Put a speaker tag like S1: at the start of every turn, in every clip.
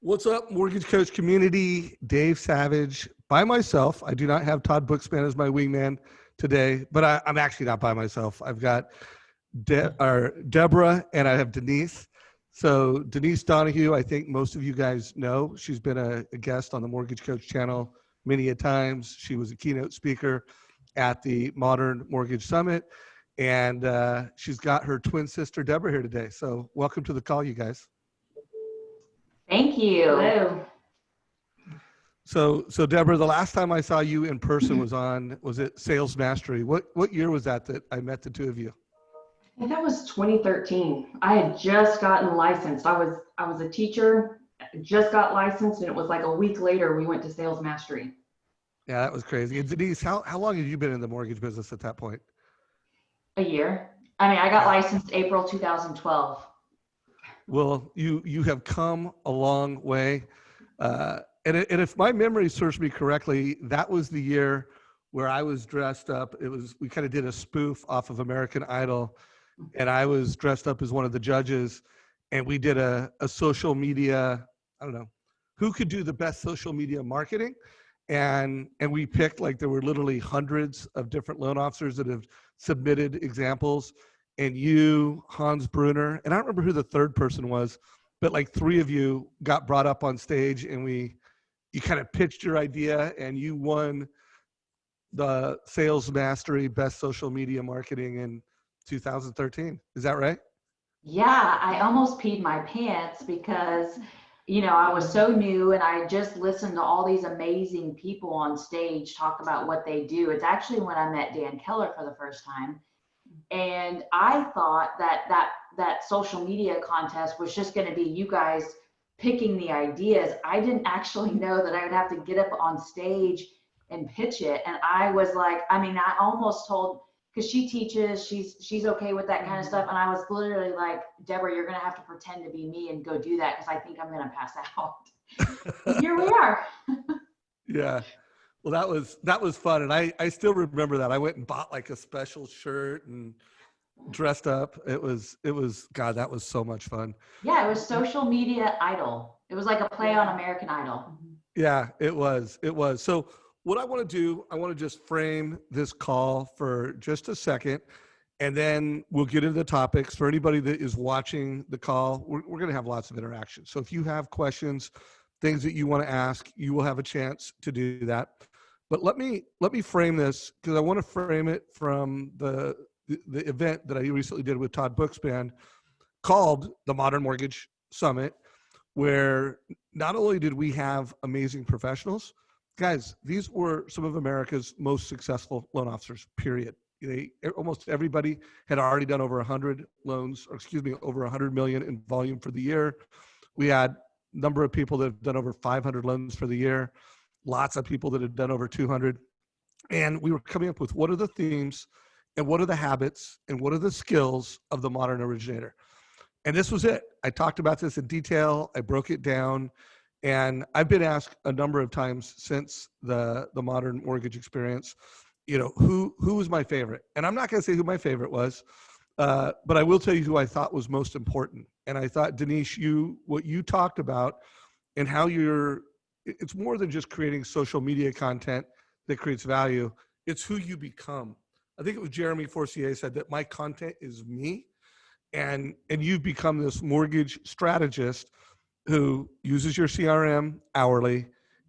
S1: What's up, Mortgage Coach community? Dave Savage by myself. I do not have Todd Bookspan as my wingman today, but I'm actually not by myself. I've got Deborah and I have Denise. So Denise Donoghue, I think most of you guys know. She's been a guest on the Mortgage Coach channel many a times. She was a keynote speaker at the Modern Mortgage Summit, and she's got her twin sister Deborah here today. So welcome to the call, you guys.
S2: Thank you.
S3: Hello.
S1: So Deborah, the last time I saw you in person was it Sales Mastery? What year was that I met the two of you?
S3: I think that was 2013. I had just gotten licensed. I was a teacher, just got licensed, and it was like a week later we went to Sales Mastery.
S1: Yeah, that was crazy. And Denise, how long have you been in the mortgage business at that point?
S3: A year. I mean, I got licensed April 2012.
S1: Well, you have come a long way. And if my memory serves me correctly, that was the year where I was dressed up. We kind of did a spoof off of American Idol, and I was dressed up as one of the judges, and we did a social media, I don't know, who could do the best social media marketing. And we picked, like, there were literally hundreds of different loan officers that have submitted examples. And you, Hans Brunner, and I don't remember who the third person was, but like three of you got brought up on stage, and you kind of pitched your idea, and you won the Sales Mastery Best Social Media Marketing in 2013. Is that right?
S2: Yeah, I almost peed my pants because, I was so new and I just listened to all these amazing people on stage talk about what they do. It's actually when I met Dan Keller for the first time. And I thought that social media contest was just going to be you guys picking the ideas. I didn't actually know that I would have to get up on stage and pitch it. And I was like, I almost told, because she teaches, she's okay with that kind of stuff. And I was literally like, Deborah, you're going to have to pretend to be me and go do that because I think I'm going to pass out. And here we are.
S1: Yeah. Well, that was fun. And I still remember that. I went and bought like a special shirt and dressed up. It was, God, that was so much fun.
S2: Yeah, it was Social Media Idol. It was like a play on American Idol.
S1: Yeah, it was. So what I want to do, I want to just frame this call for just a second, and then we'll get into the topics. For anybody that is watching the call, we're going to have lots of interaction. So if you have questions, things that you want to ask, you will have a chance to do that. But let me frame this, because I want to frame it from the event that I recently did with Todd Bookspan called the Modern Mortgage Summit, where not only did we have amazing professionals, guys, these were some of America's most successful loan officers, period. Almost everybody had already done over 100 loans, over 100 million in volume for the year. We had a number of people that have done over 500 loans for the year. Lots of people that had done over 200. And we were coming up with what are the themes and what are the habits and what are the skills of the modern originator. And this was it. I talked about this in detail. I broke it down. And I've been asked a number of times since the modern mortgage experience, who was my favorite? And I'm not going to say who my favorite was, but I will tell you who I thought was most important. And I thought, Denise, what you talked about and how it's more than just creating social media content that creates value. It's who you become. I think it was Jeremy Forcier said that my content is me, and you've become this mortgage strategist who uses your CRM hourly.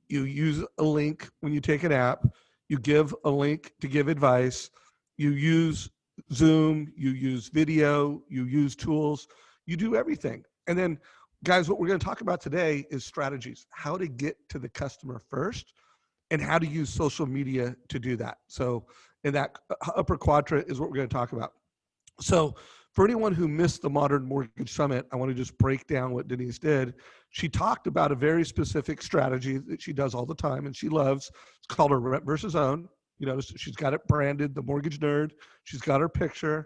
S1: You use a link when you take an app. You give a link to give advice. You use Zoom. You use video. You use tools. You do everything. And then, guys, what we're going to talk about today is strategies, how to get to the customer first and how to use social media to do that. So in that upper quadrant is what we're going to talk about. So for anyone who missed the Modern Mortgage Summit, I want to just break down what Denise did. She talked about a very specific strategy that she does all the time and she loves. It's called her rent versus own. She's got it branded, the Mortgage Nerd. She's got her picture.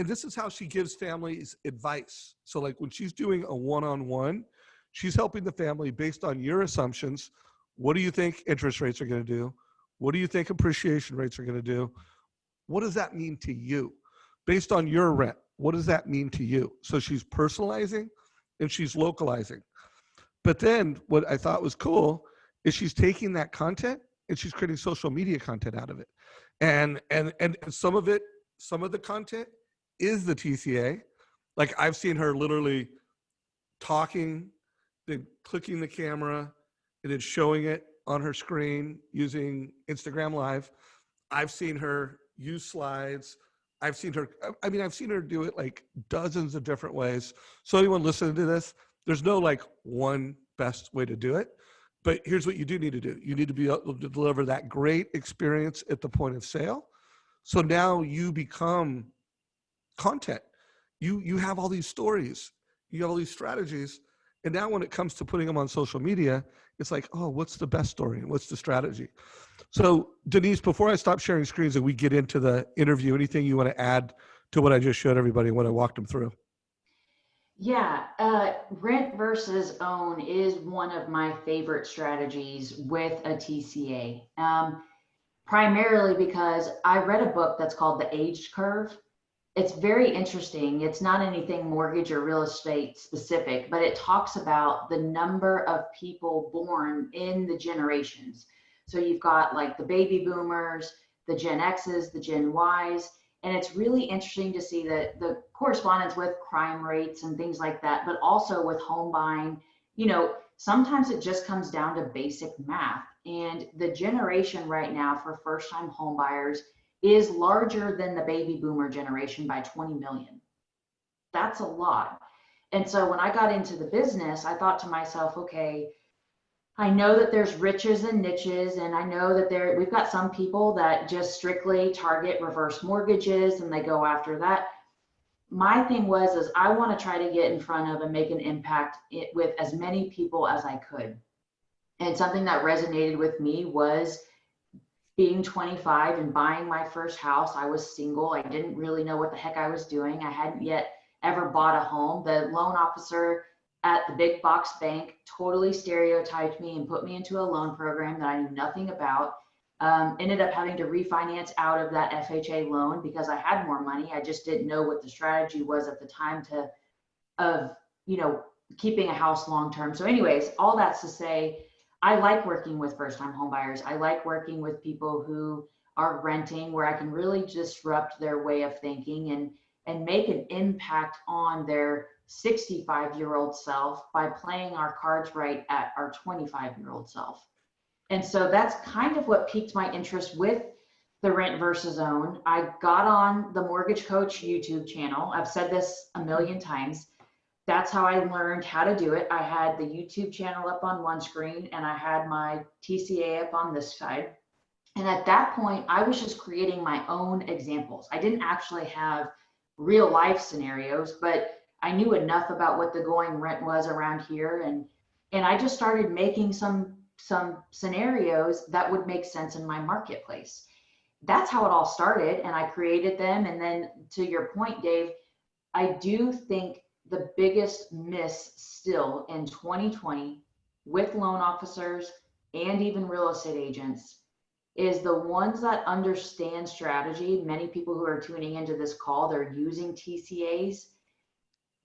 S1: And this is how she gives families advice. So like when she's doing a one-on-one, she's helping the family based on your assumptions. What do you think interest rates are going to do? What do you think appreciation rates are going to do? What does that mean to you? Based on your rent, what does that mean to you? So she's personalizing and she's localizing. But then what I thought was cool is she's taking that content and she's creating social media content out of it. And some of it, some of the content is the TCA. Like I've seen her literally talking, then clicking the camera, and then showing it on her screen using Instagram Live. I've seen her use slides. I've seen her, I mean, I've seen her do it like dozens of different ways. So anyone listening to this, there's no like one best way to do it. But here's what you do need to do. You need to be able to deliver that great experience at the point of sale. So now you become content. You have all these stories, you have all these strategies. And now when it comes to putting them on social media, it's like, oh, what's the best story? What's the strategy? So Denise, before I stop sharing screens and we get into the interview, anything you want to add to what I just showed everybody when I walked them through?
S2: Yeah, rent versus own is one of my favorite strategies with a TCA. Primarily because I read a book that's called The Age Curve. It's very interesting. It's not anything mortgage or real estate specific, but it talks about the number of people born in the generations. So you've got like the baby boomers, the Gen X's, the Gen Y's, and it's really interesting to see the correspondence with crime rates and things like that, but also with home buying. You know, sometimes it just comes down to basic math. And the generation right now for first-time home buyers is larger than the baby boomer generation by 20 million. That's a lot. And so when I got into the business, I thought to myself, okay, I know that there's riches and niches, and I know that we've got some people that just strictly target reverse mortgages and they go after that. My thing is I want to try to get in front of and make an impact with as many people as I could. And something that resonated with me was being 25 and buying my first house. I was single. I didn't really know what the heck I was doing. I hadn't yet ever bought a home. The loan officer at the big box bank totally stereotyped me and put me into a loan program that I knew nothing about. Ended up having to refinance out of that FHA loan because I had more money. I just didn't know what the strategy was at the time of keeping a house long term. So anyways, all that's to say, I like working with first-time home buyers. I like working with people who are renting, where I can really disrupt their way of thinking and make an impact on their 65-year-old self by playing our cards right at our 25-year-old self. And so that's kind of what piqued my interest with the rent versus own. I got on the Mortgage Coach YouTube channel. I've said this a million times. That's how I learned how to do it. I had the YouTube channel up on one screen and I had my TCA up on this side. And at that point, I was just creating my own examples. I didn't actually have real life scenarios, but I knew enough about what the going rent was around here. And I just started making some scenarios that would make sense in my marketplace. That's how it all started. And I created them. And then to your point, Dave, I do think the biggest miss still in 2020 with loan officers and even real estate agents is the ones that understand strategy. Many people who are tuning into this call, they're using TCAs.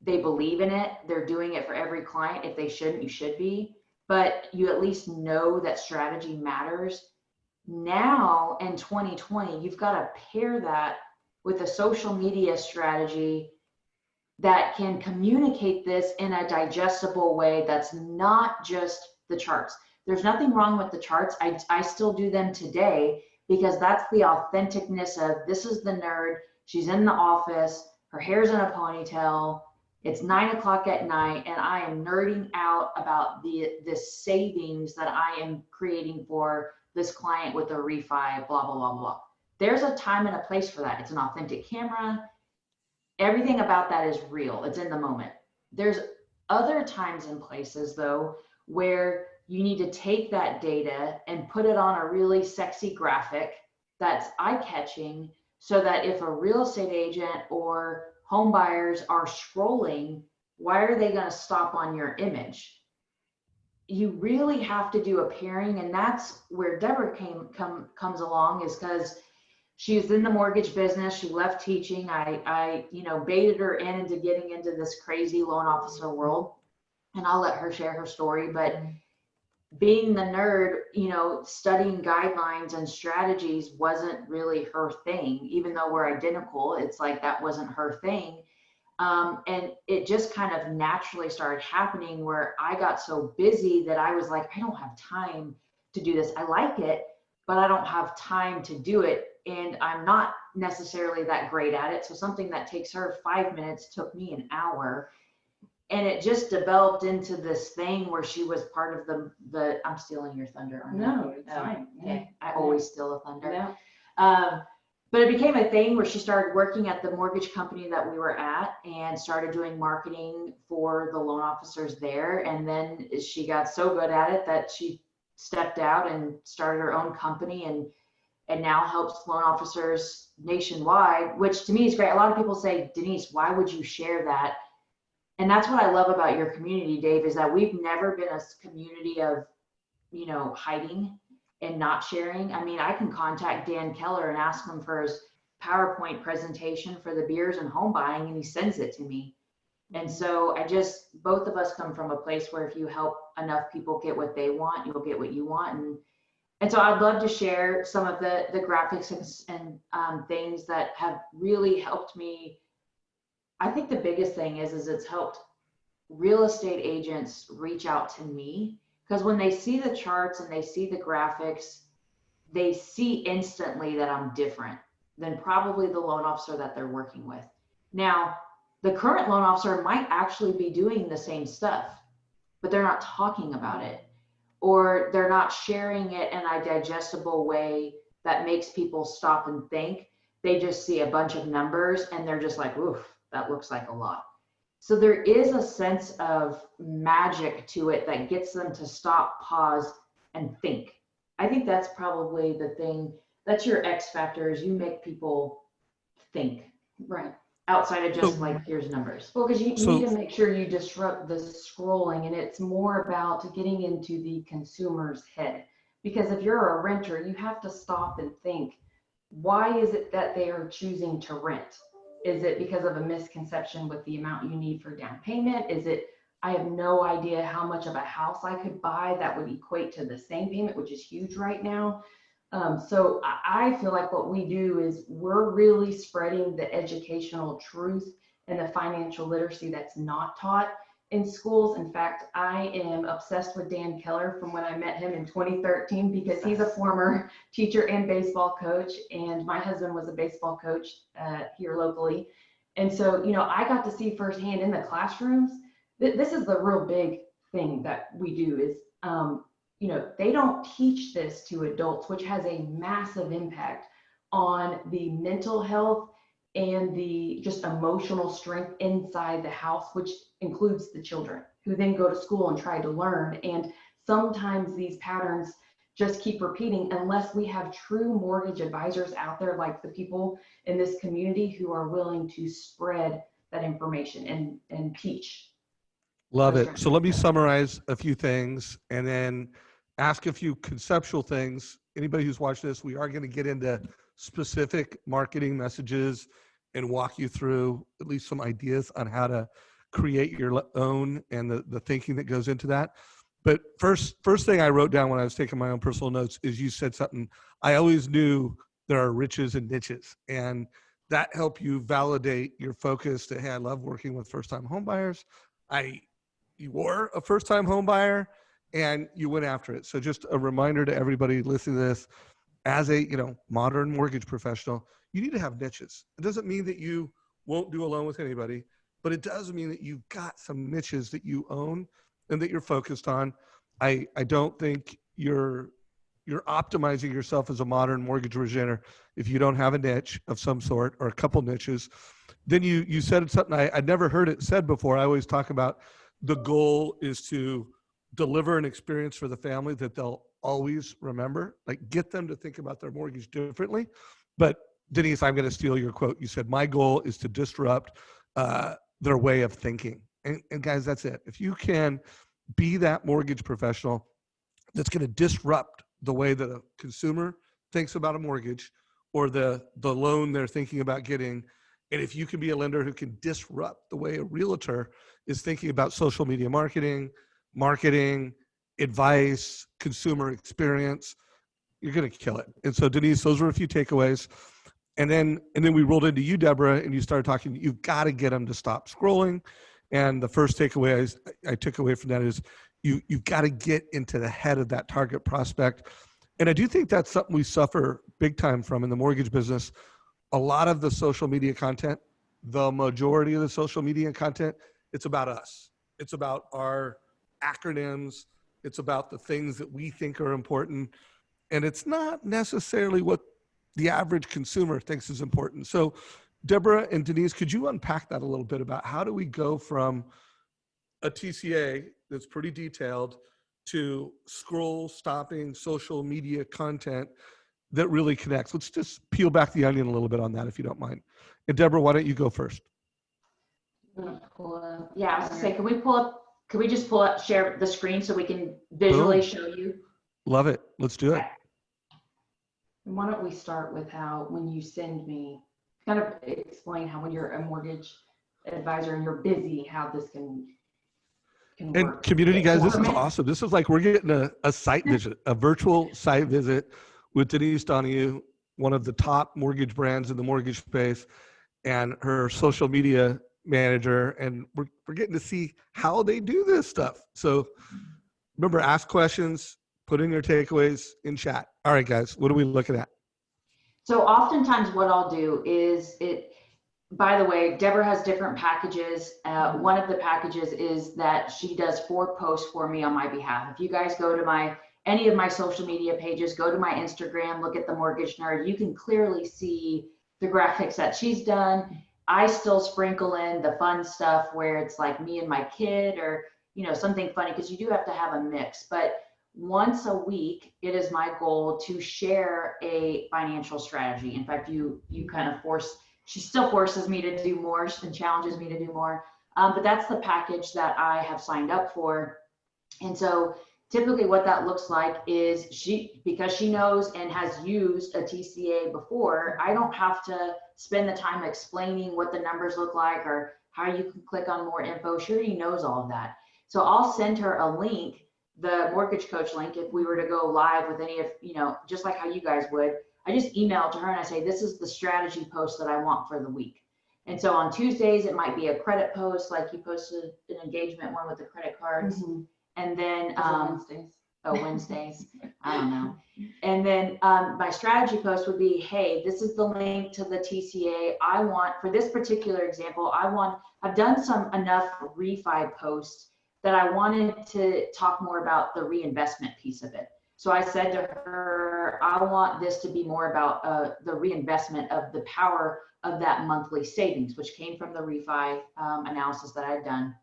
S2: They believe in it. They're doing it for every client. If they shouldn't, you should be. But you at least know that strategy matters. Now in 2020, you've got to pair that with a social media strategy that can communicate this in a digestible way that's not just the charts. There's nothing wrong with the charts. I still do them today because that's the authenticness of this is the nerd. She's in the office. Her hair's in a ponytail. It's 9 o'clock at night and I am nerding out about the savings that I am creating for this client with a refi, blah, blah, blah, blah. There's a time and a place for that. It's an authentic camera. Everything about that is real. It's in the moment. There's other times and places though, where you need to take that data and put it on a really sexy graphic that's eye-catching so that if a real estate agent or home buyers are scrolling, why are they going to stop on your image? You really have to do a pairing, and that's where Deborah comes along, is because she's in the mortgage business. She left teaching. I baited her into getting into this crazy loan officer world. and I'll let her share her story. But being the nerd, studying guidelines and strategies wasn't really her thing. Even though we're identical, it's like that wasn't her thing. And it just kind of naturally started happening where I got so busy that I was like, I don't have time to do this. I like it, but I don't have time to do it. And I'm not necessarily that great at it. So something that takes her 5 minutes took me an hour. And it just developed into this thing where she was part of I'm stealing your thunder. Aren't I?
S3: No, it's fine.
S2: Okay. I always steal the thunder.
S3: Yeah.
S2: But it became a thing where she started working at the mortgage company that we were at and started doing marketing for the loan officers there. And then she got so good at it that she stepped out and started her own company and now helps loan officers nationwide, which to me is great. A lot of people say, Denise, why would you share that? And that's what I love about your community, Dave, is that we've never been a community of, hiding and not sharing. I mean, I can contact Dan Keller and ask him for his PowerPoint presentation for the beers and home buying, and he sends it to me. And so both of us come from a place where if you help enough people get what they want, you'll get what you want. And so I'd love to share some of the graphics and things that have really helped me. I think the biggest thing is it's helped real estate agents reach out to me, because when they see the charts and they see the graphics, they see instantly that I'm different than probably the loan officer that they're working with. Now, the current loan officer might actually be doing the same stuff, but they're not talking about it, or they're not sharing it in a digestible way that makes people stop and think. They just see a bunch of numbers and they're just like, oof, that looks like a lot. So there is a sense of magic to it that gets them to stop, pause, and think. I think that's probably the thing. That's your X factor, is you make people think.
S3: Right.
S2: Outside of just like, here's numbers.
S3: Well, because you need to make sure you disrupt the scrolling, and it's more about getting into the consumer's head. Because if you're a renter, you have to stop and think, why is it that they are choosing to rent? Is it because of a misconception with the amount you need for down payment? Is it, I have no idea how much of a house I could buy that would equate to the same payment, which is huge right now. So I feel like what we do is we're really spreading the educational truth and the financial literacy that's not taught in schools. In fact, I am obsessed with Dan Keller from when I met him in 2013, because he's a former teacher and baseball coach, and my husband was a baseball coach here locally. And so, I got to see firsthand in the classrooms, this is the real big thing that we do is, they don't teach this to adults, which has a massive impact on the mental health and the just emotional strength inside the house, which includes the children who then go to school and try to learn. And sometimes these patterns just keep repeating unless we have true mortgage advisors out there, like the people in this community who are willing to spread that information and teach.
S1: Love it. So let me summarize a few things and then ask a few conceptual things. Anybody who's watching this, we are going to get into specific marketing messages and walk you through at least some ideas on how to create your own and the thinking that goes into that. But first thing I wrote down when I was taking my own personal notes is you said something. I always knew there are riches and niches, and that helped you validate your focus that, hey, I love working with first-time home buyers. You were a first-time home buyer and you went after it. So just a reminder to everybody listening to this, as a modern mortgage professional, you need to have niches. It doesn't mean that you won't do a loan with anybody, but it does mean that you've got some niches that you own and that you're focused on. I don't think you're optimizing yourself as a modern mortgage originator if you don't have a niche of some sort or a couple niches. Then you said something I'd never heard it said before. I always talk about the goal is to deliver an experience for the family that they'll always remember, like get them to think about their mortgage differently. But Denise, I'm going to steal your quote. You said, my goal is to disrupt their way of thinking. And guys, that's it. If you can be that mortgage professional that's going to disrupt the way that a consumer thinks about a mortgage or the loan they're thinking about getting, And if you can be a lender who can disrupt the way a realtor is thinking about social media marketing, advice, consumer experience, you're going to kill it. And so, Denise, those were a few takeaways. And then we rolled into you, Deborah, and you started talking. You've got to get them to stop scrolling. And the first takeaway I took away from that is you've got to get into the head of that target prospect. And I do think that's something we suffer big time from in the mortgage business. A lot of the social media content, the majority of the social media content, it's about us. It's about our acronyms. It's about the things that we think are important. And it's not necessarily what the average consumer thinks is important. So Deborah and Denise, could you unpack that a little bit about how do we go from a TCA that's pretty detailed to scroll stopping social media content that really connects? Let's just peel back the onion a little bit on that, if you don't mind. And Deborah, why don't you go first?
S2: Yeah, I was gonna say, can we just pull up, share the screen so we can visually
S1: Boom.
S2: show you?
S1: Love it. Let's do it.
S2: Okay.
S3: And why don't we start with how, when you send me, kind of explain how when you're a mortgage advisor and you're busy, how this can
S1: And
S3: work.
S1: community guys, this is
S2: Information.
S1: awesome. This is like we're getting a site visit, a virtual site visit with Denise Donoghue, one of the top mortgage brands in the mortgage space, and her social media manager. And we're getting to see how they do this stuff. So remember, ask questions, put in your takeaways in chat. All right, guys, what are we looking at?
S2: So oftentimes what I'll do is by the way, Deborah has different packages. One of the packages is that she does 4 posts for me on my behalf. If you guys go to any of my social media pages, go to my Instagram, look at the Mortgage Nerd, you can clearly see the graphics that she's done. I still sprinkle in the fun stuff where it's like me and my kid, or, you know, something funny, because you do have to have a mix. But once a week, it is my goal to share a financial strategy. In fact, you kind of she still forces me to do more and challenges me to do more. But that's the package that I have signed up for. And so typically what that looks like is because she knows and has used a TCA before, I don't have to spend the time explaining what the numbers look like or how you can click on more info. She already knows all of that. So I'll send her a link, the mortgage coach link, if we were to go live with any of, you know, just like how you guys would. I just email it to her and I say, this is the strategy post that I want for the week. And so on Tuesdays, it might be a credit post, like you posted an engagement one with the credit cards.
S3: Mm-hmm.
S2: And then,
S3: Wednesdays.
S2: Wednesdays, I don't know. And then my strategy post would be, hey, this is the link to the TCA. I want, for this particular example, I've done enough refi posts that I wanted to talk more about the reinvestment piece of it. So I said to her, I want this to be more about the reinvestment of the power of that monthly savings, which came from the refi analysis that I'd done.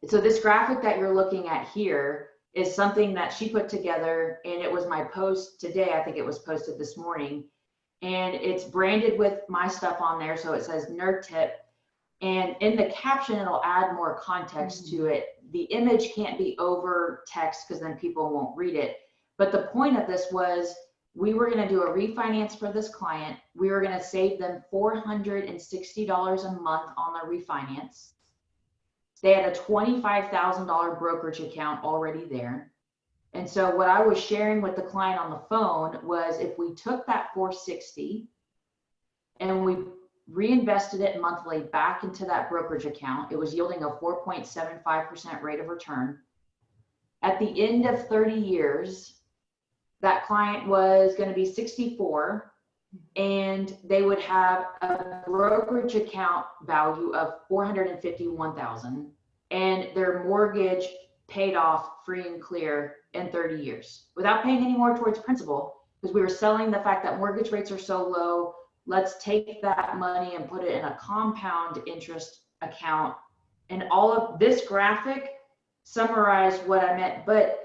S2: So this graphic that you're looking at here is something that she put together, and it was my post today. I think it was posted this morning, and it's branded with my stuff on there. So it says nerd tip, and in the caption, it'll add more context to it. The image can't be over text because then people won't read it. But the point of this was we were going to do a refinance for this client. We were going to save them $460 a month on their refinance. They had a $25,000 brokerage account already there. And so what I was sharing with the client on the phone was if we took that $460 and we reinvested it monthly back into that brokerage account, it was yielding a 4.75% rate of return. At the end of 30 years, that client was going to be 64, and they would have a brokerage account value of $451,000, and their mortgage paid off free and clear in 30 years without paying any more towards principal, because we were selling the fact that mortgage rates are so low. Let's take that money and put it in a compound interest account. And all of this graphic summarized what I meant, but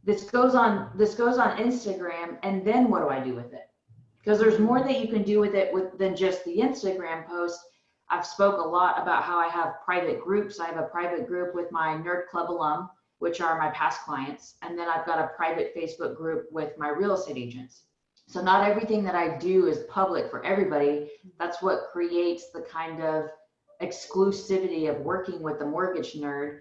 S2: this goes on Instagram, and then what do I do with it? Because there's more that you can do with it than just the Instagram post. I've spoke a lot about how I have private groups. I have a private group with my Nerd Club alum, which are my past clients. And then I've got a private Facebook group with my real estate agents. So not everything that I do is public for everybody. That's what creates the kind of exclusivity of working with the mortgage nerd.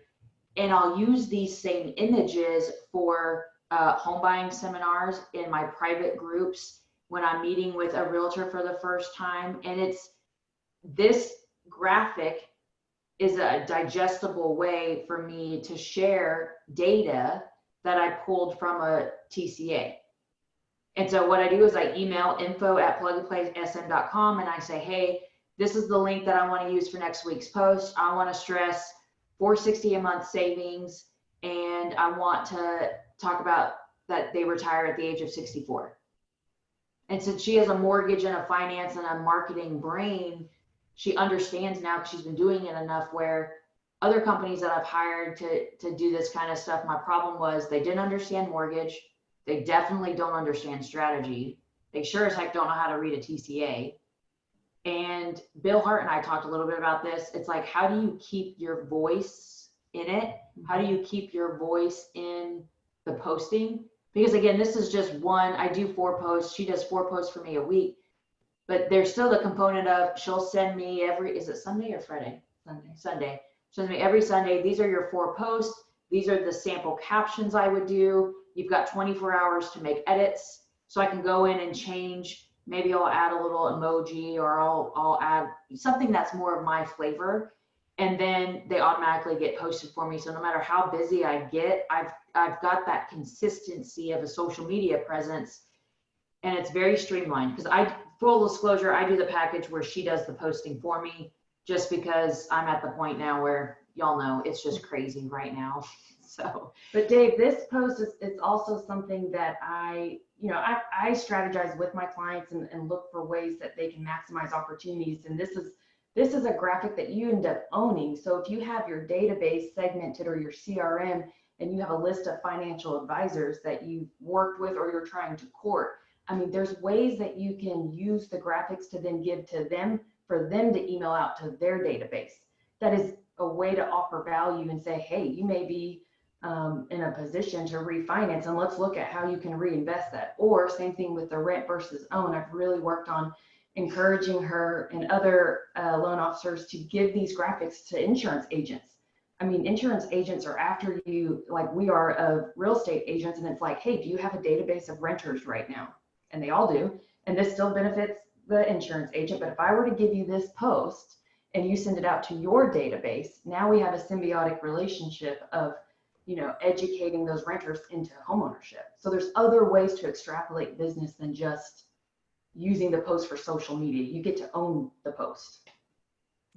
S2: And I'll use these same images for home buying seminars in my private groups when I'm meeting with a realtor for the first time. And it's this graphic is a digestible way for me to share data that I pulled from a TCA. And so what I do is I email info@plugandplaysm.com and I say, hey, this is the link that I want to use for next week's post. I want to stress $460 a month savings, and I want to talk about that they retire at the age of 64. And since she has a mortgage and a finance and a marketing brain, she understands now because she's been doing it enough where other companies that I've hired to do this kind of stuff, my problem was they didn't understand mortgage. They definitely don't understand strategy. They sure as heck don't know how to read a TCA. And Bill Hart and I talked a little bit about this. It's like, how do you keep your voice in it? How do you keep your voice in the posting? Because again, this is just one, I do 4 posts. She does 4 posts for me a week, but there's still the component of she'll send me is it Sunday or Friday? Sunday. Sends me every Sunday. These are your 4 posts. These are the sample captions I would do. You've got 24 hours to make edits. So I can go in and change. Maybe I'll add a little emoji, or I'll add something that's more of my flavor. And then they automatically get posted for me. So no matter how busy I get, I've got that consistency of a social media presence, and it's very streamlined. Because full disclosure, I do the package where she does the posting for me, just because I'm at the point now where y'all know it's just crazy right now. So,
S3: but Dave, this post is also something that I strategize with my clients and look for ways that they can maximize opportunities. And this is a graphic that you end up owning. So if you have your database segmented or your CRM, and you have a list of financial advisors that you've worked with or you're trying to court, I mean, there's ways that you can use the graphics to then give to them for them to email out to their database. That is a way to offer value and say, hey, you may be in a position to refinance, and let's look at how you can reinvest that. Or same thing with the rent versus own. I've really worked on encouraging her and other loan officers to give these graphics to insurance agents. I mean, insurance agents are after you like we are of real estate agents, and it's like, hey, do you have a database of renters right now? And they all do. And this still benefits the insurance agent. But if I were to give you this post and you send it out to your database, now we have a symbiotic relationship of, educating those renters into homeownership. So there's other ways to extrapolate business than just using the post for social media. You get to own the post.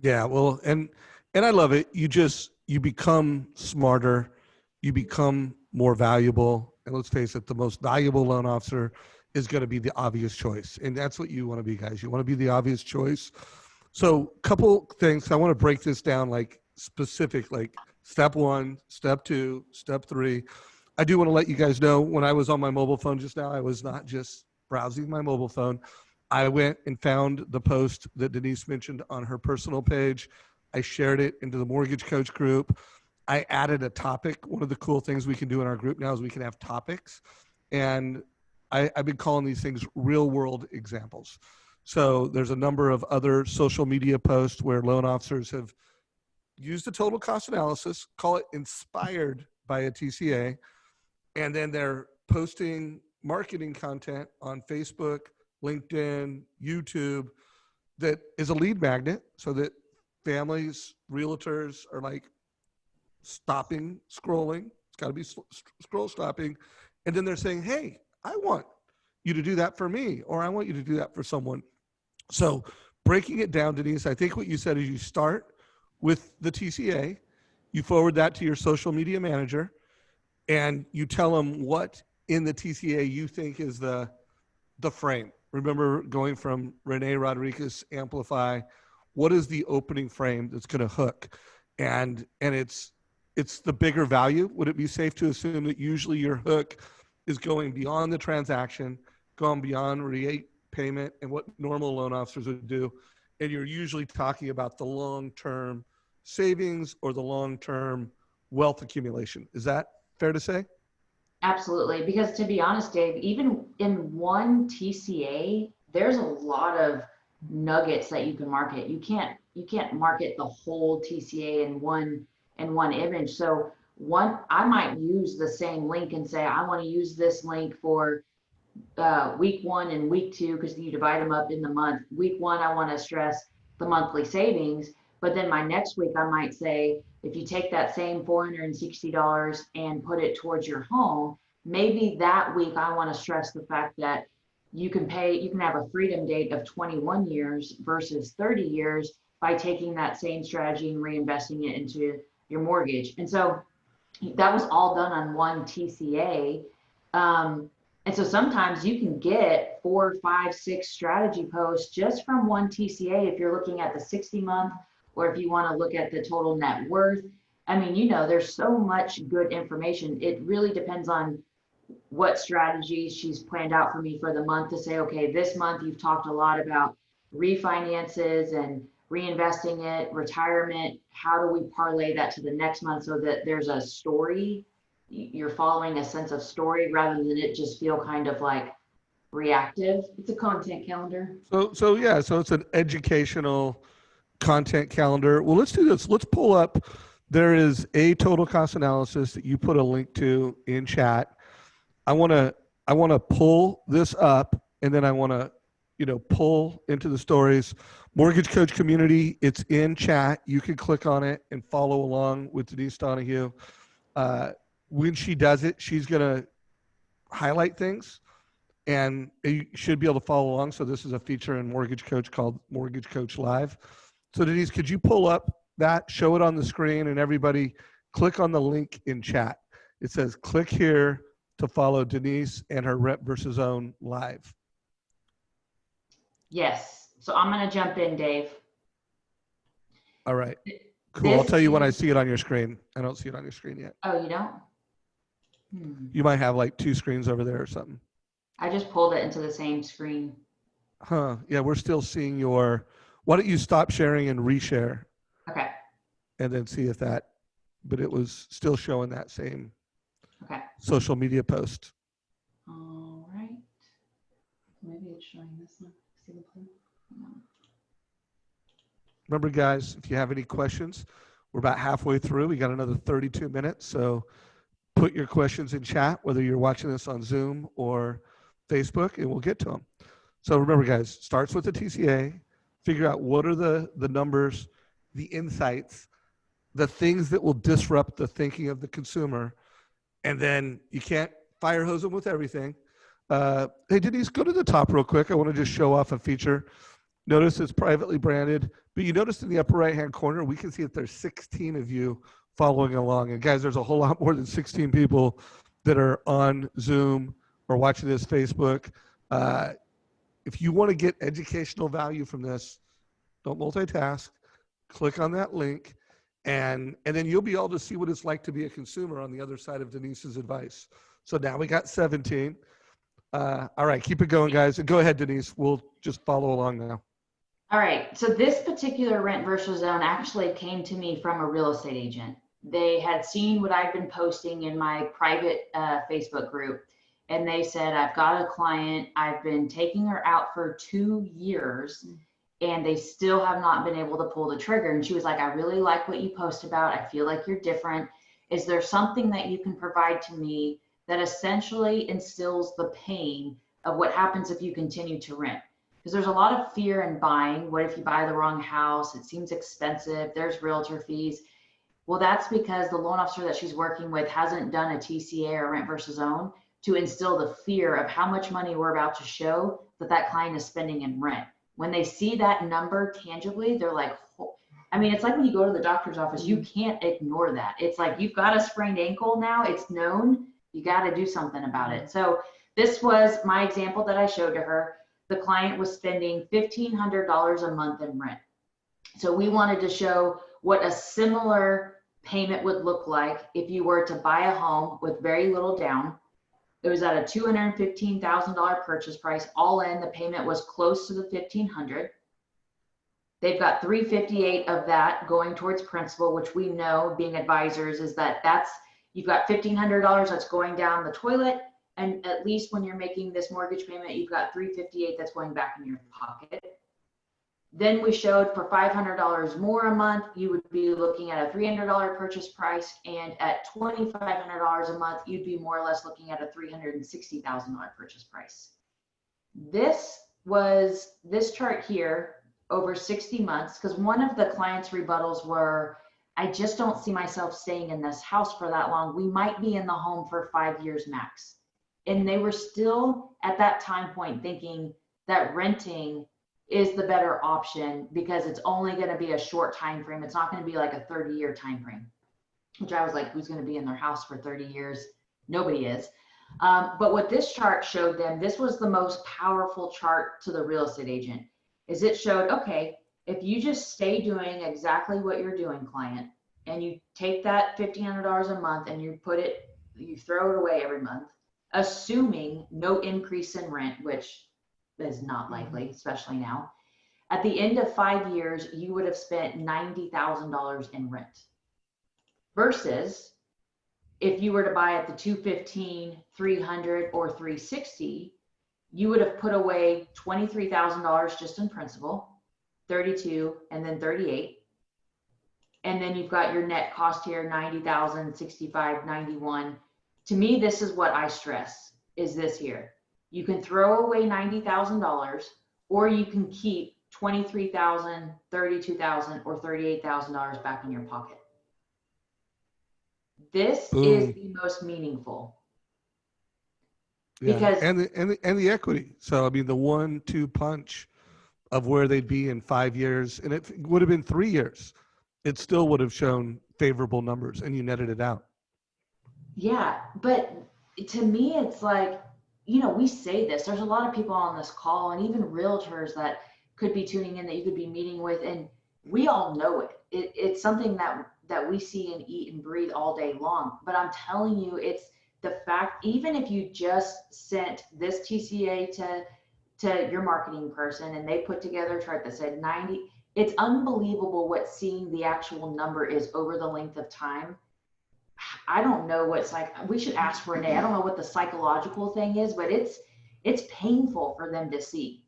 S1: Yeah, well, and I love it. You become smarter, you become more valuable, and let's face it, the most valuable loan officer is going to be the obvious choice, and that's what you want to be, guys. You want to be the obvious choice. So, couple things. I want to break this down like specific, like step 1, step 2, step 3. I do want to let you guys know when I was on my mobile phone just now, I was not just browsing my mobile phone. I went and found the post that Denise mentioned on her personal page. I shared it into the Mortgage Coach group. I added a topic. One of the cool things we can do in our group now is we can have topics. And I've been calling these things real world examples. So there's a number of other social media posts where loan officers have used a total cost analysis, call it inspired by a TCA, and then they're posting marketing content on Facebook, LinkedIn, YouTube that is a lead magnet so that families, realtors are like stopping scrolling. It's got to be scroll stopping. And then they're saying, hey, I want you to do that for me, or I want you to do that for someone. So breaking it down, Denise, I think what you said is you start with the TCA, you forward that to your social media manager, and you tell them what in the TCA you think is the frame. Remember going from Renee Rodriguez Amplify, what is the opening frame that's going to hook? And it's the bigger value. Would it be safe to assume that usually your hook is going beyond the transaction, going beyond rate payment and what normal loan officers would do, and you're usually talking about the long-term savings or the long-term wealth accumulation? Is that fair to say?
S2: Absolutely. Because to be honest, Dave, even in one TCA, there's a lot of nuggets that you can market. You can't market the whole TCA in one image. So one, I might use the same link and say, I want to use this link for week 1 and week 2, because you divide them up in the month. Week 1, I want to stress the monthly savings, but then my next week, I might say, if you take that same $460 and put it towards your home, maybe that week I want to stress the fact that you can have a freedom date of 21 years versus 30 years by taking that same strategy and reinvesting it into your mortgage. And so that was all done on one TCA. And so sometimes you can get 4, 5, 6 strategy posts just from one TCA if you're looking at the 60-month, or if you want to look at the total net worth. I mean, there's so much good information. It really depends on what strategies she's planned out for me for the month to say, okay, this month you've talked a lot about refinances and reinvesting it, retirement. How do we parlay that to the next month so that there's a story? You're following a sense of story rather than it just feel kind of like reactive.
S3: It's a content calendar.
S1: So it's an educational content calendar. Well, let's do this. Let's pull up. There is a total cost analysis that you put a link to in chat. I want to pull this up, and then I want to, pull into the stories. Mortgage Coach Community, it's in chat. You can click on it and follow along with Denise Donoghue. When she does it, she's going to highlight things, and you should be able to follow along. So this is a feature in Mortgage Coach called Mortgage Coach Live. So Denise, could you pull up that, show it on the screen, and everybody click on the link in chat. It says, click here to follow Denise and her Rent versus Own live.
S2: Yes. So I'm going to jump in, Dave.
S1: All right. Cool. I'll tell you when I see it on your screen. I don't see it on your screen yet.
S2: Oh, you don't?
S1: You might have like 2 screens over there or something.
S2: I just pulled it into the same screen.
S1: Huh. Yeah, we're still seeing your, why don't you stop sharing and reshare?
S2: Okay.
S1: And then see if that, but it was still showing that same social media post.
S3: All right. Maybe it's showing this one. See the blue? No.
S1: Remember, guys, if you have any questions, we're about halfway through. We got another 32 minutes. So put your questions in chat, whether you're watching this on Zoom or Facebook, and we'll get to them. So remember, guys, starts with the TCA. Figure out what are the numbers, the insights, the things that will disrupt the thinking of the consumer. And then you can't fire hose them with everything. Hey, Denise, go to the top real quick. I want to just show off a feature. Notice it's privately branded, but you notice in the upper right-hand corner, we can see that there's 16 of you following along. And guys, there's a whole lot more than 16 people that are on Zoom or watching this Facebook. If you want to get educational value from this, don't multitask. Click on that link, and then you'll be able to see what it's like to be a consumer on the other side of Denise's advice. So now we got 17. All right, keep it going, guys. Go ahead, Denise. We'll just follow along now.
S2: All right. So this particular Rent versus Own actually came to me from a real estate agent. They had seen what I've been posting in my private Facebook group. And they said, I've got a client, I've been taking her out for 2 years and they still have not been able to pull the trigger. And she was like, I really like what you post about. I feel like you're different. Is there something that you can provide to me that essentially instills the pain of what happens if you continue to rent? Because there's a lot of fear in buying. What if you buy the wrong house? It seems expensive. There's realtor fees. Well, that's because the loan officer that she's working with hasn't done a TCA or Rent versus Own to instill the fear of how much money we're about to show that client is spending in rent. When they see that number tangibly, they're like, oh. I mean, it's like when you go to the doctor's office, you can't ignore that. It's like, you've got a sprained ankle now, it's known, you got to do something about it. So this was my example that I showed to her. The client was spending $1,500 a month in rent. So we wanted to show what a similar payment would look like if you were to buy a home with very little down. It was at a $215,000 purchase price. All in, the payment was close to the $1,500. They've got $358 of that going towards principal, which we know, being advisors, is that's You've got $1,500 that's going down the toilet. And at least when you're making this mortgage payment, you've got $358 that's going back in your pocket. Then we showed for $500 more a month, you would be looking at a $300 purchase price. And at $2,500 a month, you'd be more or less looking at a $360,000 purchase price. This chart here over 60 months, because one of the client's rebuttals were, I just don't see myself staying in this house for that long. We might be in the home for 5 years max. And they were still at that time point thinking that renting is the better option because it's only going to be a short time frame. It's not going to be like a 30-year time frame, which I was like, who's going to be in their house for 30 years? Nobody is. But what this chart showed them, this was the most powerful chart to the real estate agent, is it showed, okay, if you just stay doing exactly what you're doing, client, and you take that $1,500 a month and you throw it away every month, assuming no increase in rent, which is not likely, especially now. At the end of 5 years, you would have spent $90,000 in rent. Versus if you were to buy at the 215, 300, or 360, you would have put away $23,000 just in principal, 32, and then 38. And then you've got your net cost here, 90,000, 65, 91. To me, this is what I stress, is this here. You can throw away $90,000, or you can keep $23,000, $32,000, or $38,000 back in your pocket. This is the most meaningful.
S1: Yeah.
S2: Because
S1: and the equity. So I mean, the 1-2 punch of where they'd be in 5 years, and it would have been 3 years, it still would have shown favorable numbers, and you netted it out.
S2: Yeah, but to me, it's like, you know, we say this, there's a lot of people on this call and even realtors that could be tuning in that you could be meeting with, and we all know it. It's something that we see and eat and breathe all day long. But I'm telling you, it's the fact, even if you just sent this TCA to your marketing person and they put together a chart that said 90, it's unbelievable what seeing the actual number is over the length of time. I don't know what's like, we should ask Renee. I don't know what the psychological thing is, but it's painful for them to see.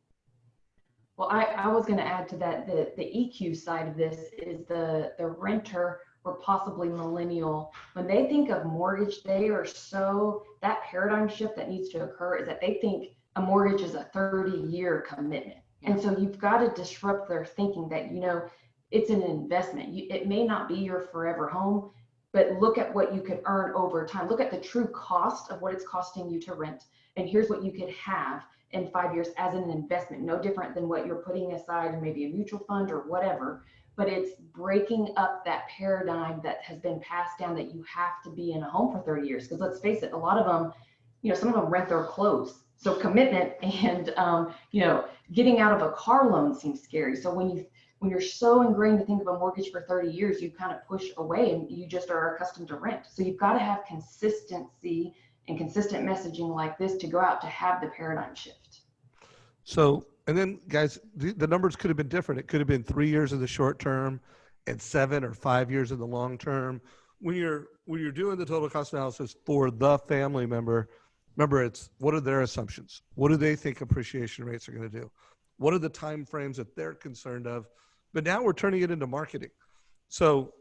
S3: Well, I was going to add to that, the EQ side of this is the renter or possibly millennial. When they think of mortgage, they are so, that paradigm shift that needs to occur is that they think a mortgage is a 30-year commitment.
S2: Yeah.
S3: And so you've got to disrupt their thinking that, you know, it's an investment. It may not be your forever home, but look at what you could earn over time. Look at the true cost of what it's costing you to rent. And here's what you could have in 5 years as an investment, no different than what you're putting aside in maybe a mutual fund or whatever. But it's breaking up that paradigm that has been passed down that you have to be in a home for 30 years. Because let's face it, a lot of them, you know, some of them rent their clothes. So commitment and, you know, getting out of a car loan seems scary. So when you're so ingrained to think of a mortgage for 30 years, you kind of push away and you just are accustomed to rent. So you've got to have consistency and consistent messaging like this to go out to have the paradigm shift.
S1: So, and then guys, the numbers could have been different. It could have been 3 years in the short term and 7 or 5 years in the long term. When you're doing the total cost analysis for the family member, remember, it's what are their assumptions? What do they think appreciation rates are going to do? What are the time frames that they're concerned of? But now we're turning it into marketing. So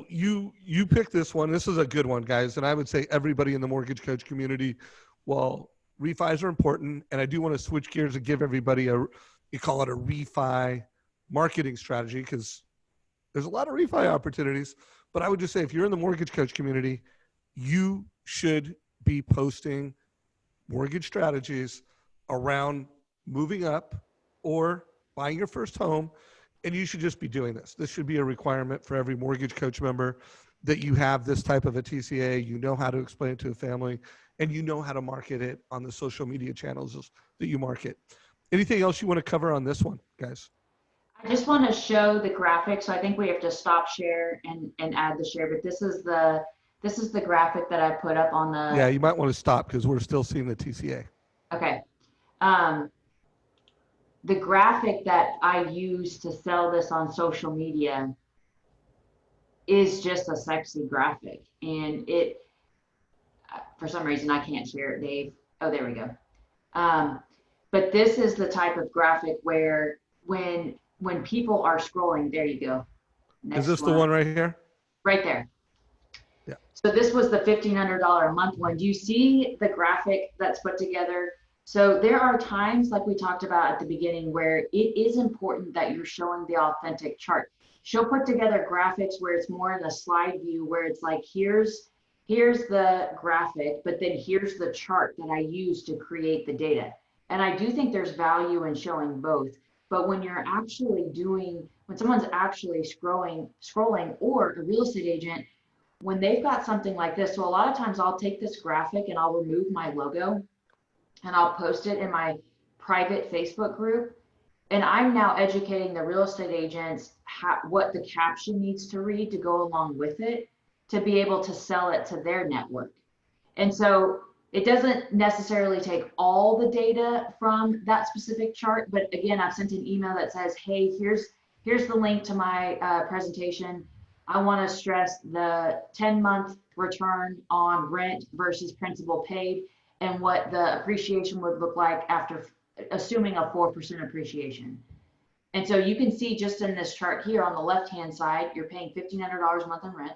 S1: you pick this one. This is a good one, guys. And I would say everybody in the mortgage coach community, well, refis are important. And I do want to switch gears and give everybody you call it a refi marketing strategy, because there's a lot of refi opportunities. But I would just say, if you're in the mortgage coach community, you should be posting mortgage strategies around moving up or buying your first home. And you should just be doing this. This should be a requirement for every mortgage coach member, that you have this type of a TCA, you know how to explain it to a family, and you know how to market it on the social media channels that you market. Anything else you want to cover on this one, guys?
S2: I just want to show the graphic. So I think we have to stop share and add the share, but this is the graphic that I put up on the.
S1: Yeah, you might want to stop because we're still seeing the TCA.
S2: Okay. The graphic that I use to sell this on social media is just a sexy graphic. And it, for some reason, I can't share it, Dave. Oh, there we go. But this is the type of graphic where when people are scrolling, there you go.
S1: Is
S2: Next
S1: this the one right here?
S2: right there.
S1: Yeah.
S2: So this was the $1,500 a month one. Do you see the graphic that's put together? So there are times, like we talked about at the beginning, where it is important that you're showing the authentic chart. She'll put together graphics where it's more in a slide view, where it's like, here's the graphic, but then here's the chart that I use to create the data. And I do think there's value in showing both. But when you're actually when someone's actually scrolling, or a real estate agent, when they've got something like this, so a lot of times I'll take this graphic and I'll remove my logo and I'll post it in my private Facebook group. And I'm now educating the real estate agents what the caption needs to read to go along with it to be able to sell it to their network. And so it doesn't necessarily take all the data from that specific chart, but again, I've sent an email that says, hey, here's the link to my presentation. I want to stress the 10-month return on rent versus principal paid and what the appreciation would look like after assuming a 4% appreciation. And so you can see just in this chart here on the left-hand side, you're paying $1,500 a month in rent.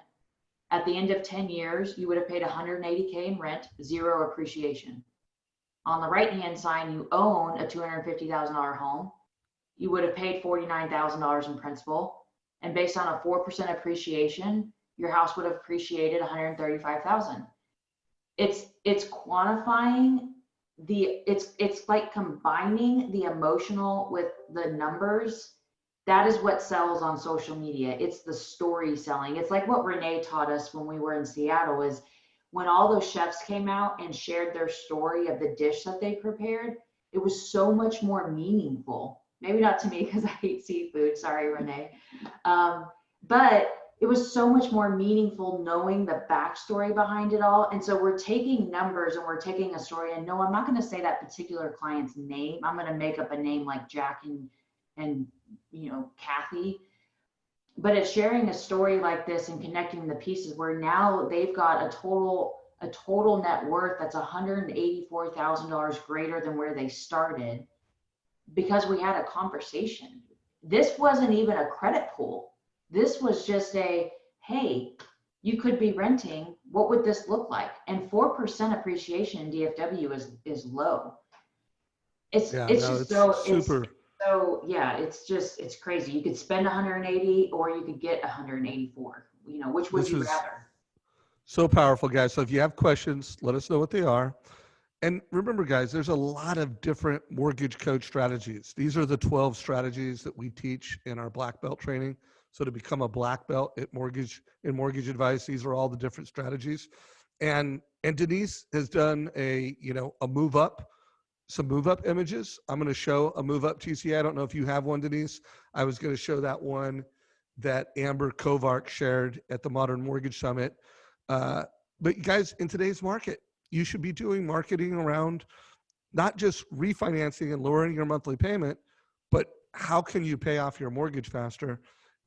S2: At the end of 10 years, you would have paid $180K in rent, 0 appreciation. On the right-hand side, you own a $250,000 home. You would have paid $49,000 in principal. And based on a 4% appreciation, your house would have appreciated $135,000. It's quantifying it's like combining the emotional with the numbers. That is what sells on social media. It's the story selling. It's like what Renee taught us when we were in Seattle is when all those chefs came out and shared their story of the dish that they prepared, it was so much more meaningful. Maybe not to me because I hate seafood. Sorry, Renee. But it was so much more meaningful knowing the backstory behind it all. And so we're taking numbers and we're taking a story. And no, I'm not going to say that particular client's name. I'm going to make up a name like Jack and Kathy. But it's sharing a story like this and connecting the pieces where now they've got a total net worth that's $184,000 greater than where they started because we had a conversation. This wasn't even a credit pool. This was just hey, you could be renting. What would this look like? And 4% appreciation in DFW is low. It's crazy. You could spend 180 or you could get 184. Which would you rather?
S1: So powerful, guys. So if you have questions, let us know what they are. And remember, guys, there's a lot of different mortgage code strategies. These are the 12 strategies that we teach in our black belt training. So to become a black belt in mortgage advice, these are all the different strategies. And Denise has done some move up images. I'm going to show a move up TCA. I don't know if you have one, Denise. I was going to show that one that Amber Kovark shared at the Modern Mortgage Summit. But guys, in today's market, you should be doing marketing around not just refinancing and lowering your monthly payment, but how can you pay off your mortgage faster?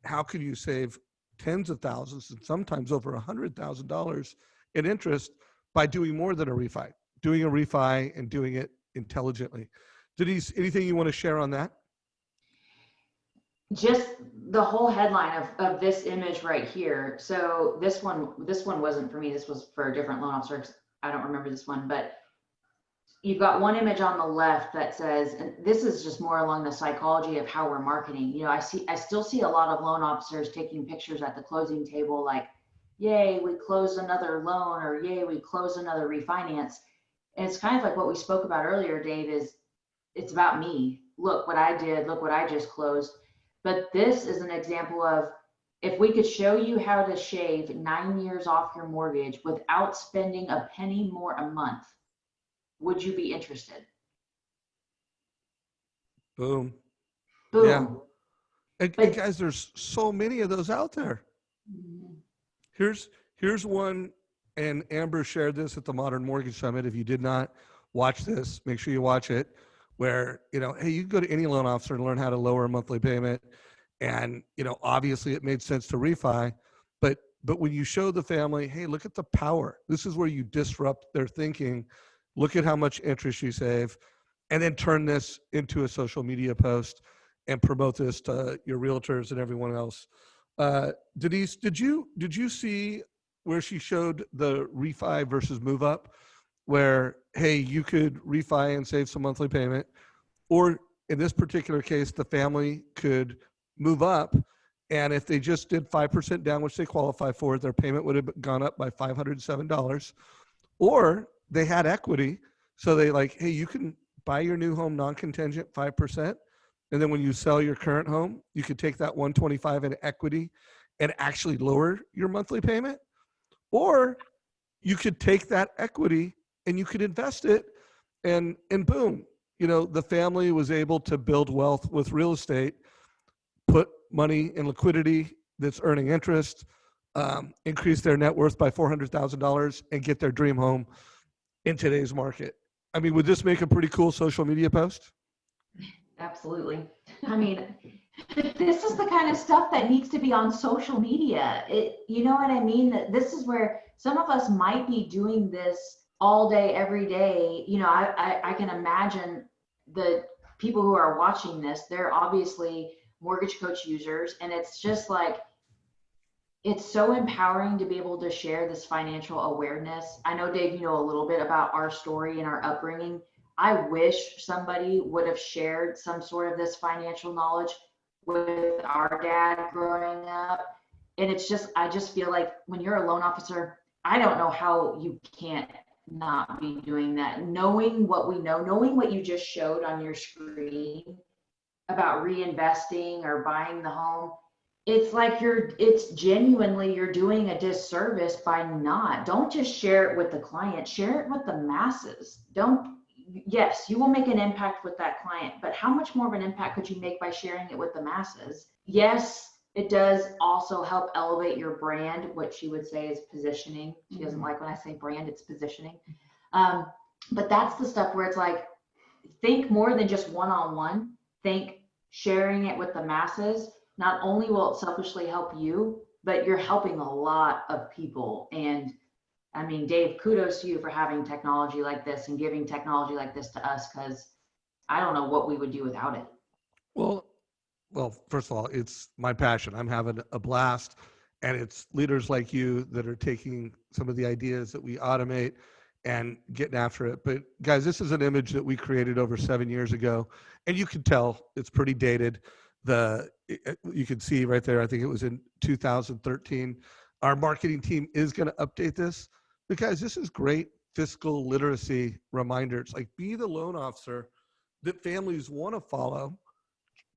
S1: How can you save tens of thousands and sometimes over $100,000 in interest by doing more than a refi, and doing it intelligently? Denise, anything you want to share on that?
S2: Just the whole headline of this image right here. So this one wasn't for me. This was for a different loan officer. I don't remember this one, but you've got one image on the left that says, and this is just more along the psychology of how we're marketing. I still see a lot of loan officers taking pictures at the closing table like, yay, we closed another loan, or yay, we closed another refinance. And it's kind of like what we spoke about earlier, Dave, is it's about me. Look what I did, look what I just closed. But this is an example of, if we could show you how to shave 9 years off your mortgage without spending a penny more a month, would you be interested?
S1: Boom.
S2: Boom.
S1: Yeah. And guys, there's so many of those out there. Here's one, and Amber shared this at the Modern Mortgage Summit. If you did not watch this, make sure you watch it, where, hey, you can go to any loan officer and learn how to lower a monthly payment. And, obviously it made sense to refi, But when you show the family, hey, look at the power. This is where you disrupt their thinking. Look at how much interest you save, and then turn this into a social media post and promote this to your realtors and everyone else. Denise, did you see where she showed the refi versus move up, where, hey, you could refi and save some monthly payment, or in this particular case, the family could move up, and if they just did 5% down, which they qualify for, their payment would have gone up by $507. Or they had equity, so they like, hey, you can buy your new home non-contingent 5%, and then when you sell your current home, you could take that 125 in equity and actually lower your monthly payment. Or you could take that equity and you could invest it, and boom, the family was able to build wealth with real estate, put money in liquidity that's earning interest, increase their net worth by $400,000, and get their dream home in today's market. I mean, would this make a pretty cool social media post?
S3: Absolutely.
S2: I mean, this is the kind of stuff that needs to be on social media. You know what I mean? That this is where some of us might be doing this all day, every day. I can imagine the people who are watching this, they're obviously mortgage coach users, and it's just like, it's so empowering to be able to share this financial awareness. I know, Dave, you know a little bit about our story and our upbringing. I wish somebody would have shared some sort of this financial knowledge with our dad growing up. And I just feel like when you're a loan officer, I don't know how you can't not be doing that. Knowing what we know, knowing what you just showed on your screen about reinvesting or buying the home, it's genuinely, you're doing a disservice by don't just share it with the client, share it with the masses. Yes, you will make an impact with that client, but how much more of an impact could you make by sharing it with the masses? Yes, it does also help elevate your brand, what she would say is positioning. She doesn't like when I say brand, it's positioning. But that's the stuff where it's like, think more than just one-on-one, think sharing it with the masses. Not only will it selfishly help you, but you're helping a lot of people. And I mean, Dave, kudos to you for having technology like this and giving technology like this to us, because I don't know what we would do without it.
S1: Well, first of all, it's my passion. I'm having a blast, and it's leaders like you that are taking some of the ideas that we automate and getting after it. But guys, this is an image that we created over 7 years ago, and you can tell it's pretty dated. You can see right there, I think it was in 2013. Our marketing team is going to update this, because this is great fiscal literacy reminders. Like, be the loan officer that families want to follow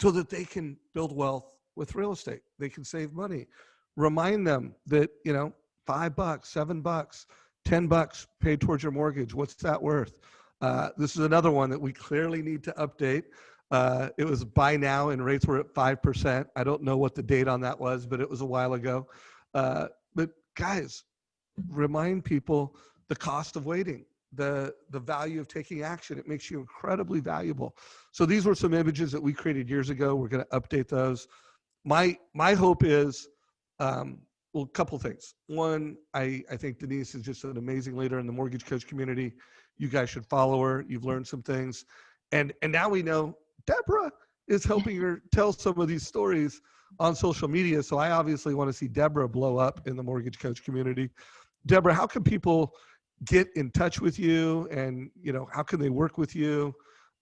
S1: so that they can build wealth with real estate. They can save money. Remind them that, $5, $7, $10 paid towards your mortgage. What's that worth? This is another one that we clearly need to update. It was buy now and rates were at 5%. I don't know what the date on that was, but it was a while ago. But guys, remind people the cost of waiting, the value of taking action. It makes you incredibly valuable. So these were some images that we created years ago. We're going to update those. My hope is, a couple things. One, I think Denise is just an amazing leader in the mortgage coach community. You guys should follow her. You've learned some things. And now we know Deborah is helping her tell some of these stories on social media. So I obviously want to see Deborah blow up in the mortgage coach community. Deborah, how can people get in touch with you, and how can they work with you?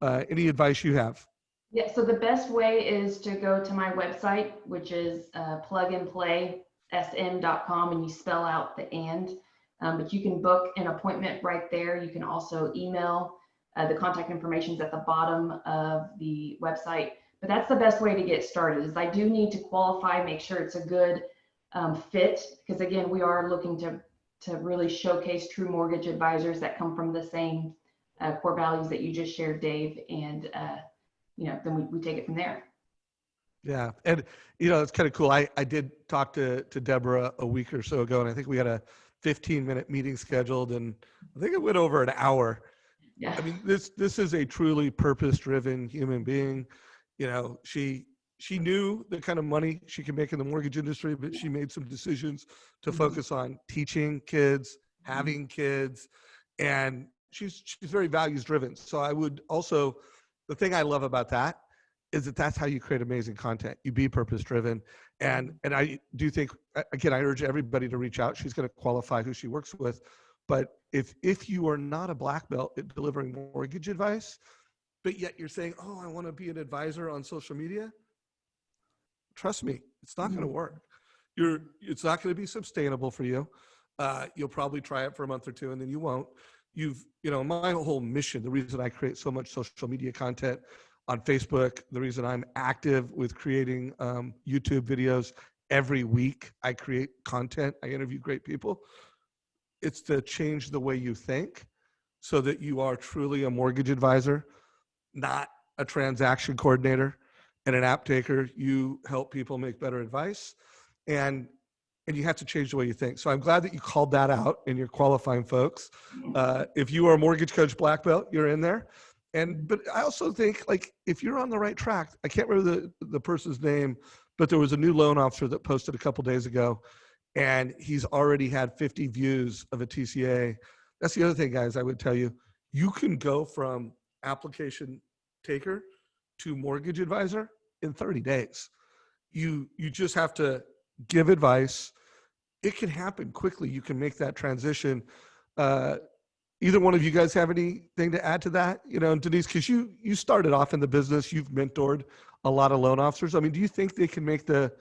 S1: Any advice you have?
S3: Yeah, so the best way is to go to my website, which is plugandplaysm.com, and you spell out the and. But you can book an appointment right there. You can also email. The contact information is at the bottom of the website. But that's the best way to get started. Is I do need to qualify, make sure it's a good fit, because again, we are looking to really showcase true mortgage advisors that come from the same core values that you just shared, Dave, and then we take it from there.
S1: Yeah, and it's kind of cool. I did talk to Deborah a week or so ago, and I think we had a 15-minute meeting scheduled, and I think it went over an hour.
S3: Yeah.
S1: I mean, this is a truly purpose-driven human being. She she knew the kind of money she could make in the mortgage industry, but she made some decisions to focus on teaching kids, having kids, and she's very values driven. So I would also, the thing I love about that is that that's how you create amazing content. You be purpose driven. And I do think, again, I urge everybody to reach out. She's going to qualify who she works with. But if you are not a black belt at delivering mortgage advice, but yet you're saying, oh, I want to be an advisor on social media, trust me, it's not going to work. It's not going to be sustainable for you. You'll probably try it for a month or two and then you won't. My whole mission, the reason I create so much social media content on Facebook, the reason I'm active with creating YouTube videos every week, I create content, I interview great people. It's to change the way you think so that you are truly a mortgage advisor, not a transaction coordinator and an app taker. You help people make better advice, and you have to change the way you think. So I'm glad that you called that out and you're qualifying folks. If you are a mortgage coach black belt, you're in there. But I also think, like, if you're on the right track, I can't remember the person's name, but there was a new loan officer that posted a couple days ago, and he's already had 50 views of a TCA. That's the other thing, guys, I would tell you. You can go from application taker to mortgage advisor in 30 days. You just have to give advice. It can happen quickly. You can make that transition. Either one of you guys have anything to add to that? Denise, because you started off in the business, you've mentored a lot of loan officers. I mean, do you think they can make the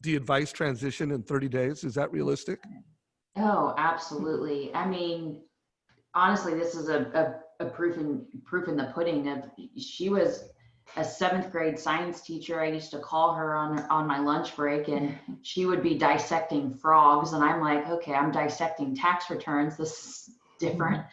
S1: advice transition in 30 days? Is that realistic?
S2: Oh, absolutely. I mean, honestly, this is a proof in the pudding. She was a seventh grade science teacher. I used to call her on my lunch break, and she would be dissecting frogs, and I'm like, okay, I'm dissecting tax returns. This is different.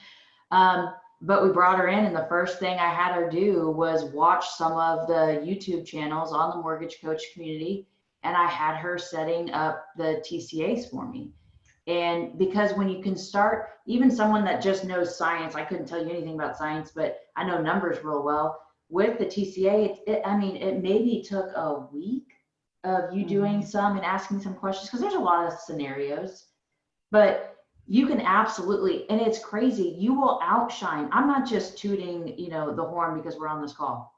S2: But we brought her in, and the first thing I had her do was watch some of the YouTube channels on the mortgage coach community, and I had her setting up the TCAs for me. And because when you can start, even someone that just knows science, I couldn't tell you anything about science, but I know numbers real well. With the TCA, it maybe took a week of you doing some and asking some questions, because there's a lot of scenarios, but you can absolutely, and it's crazy, you will outshine. I'm not just tooting, the horn because we're on this call.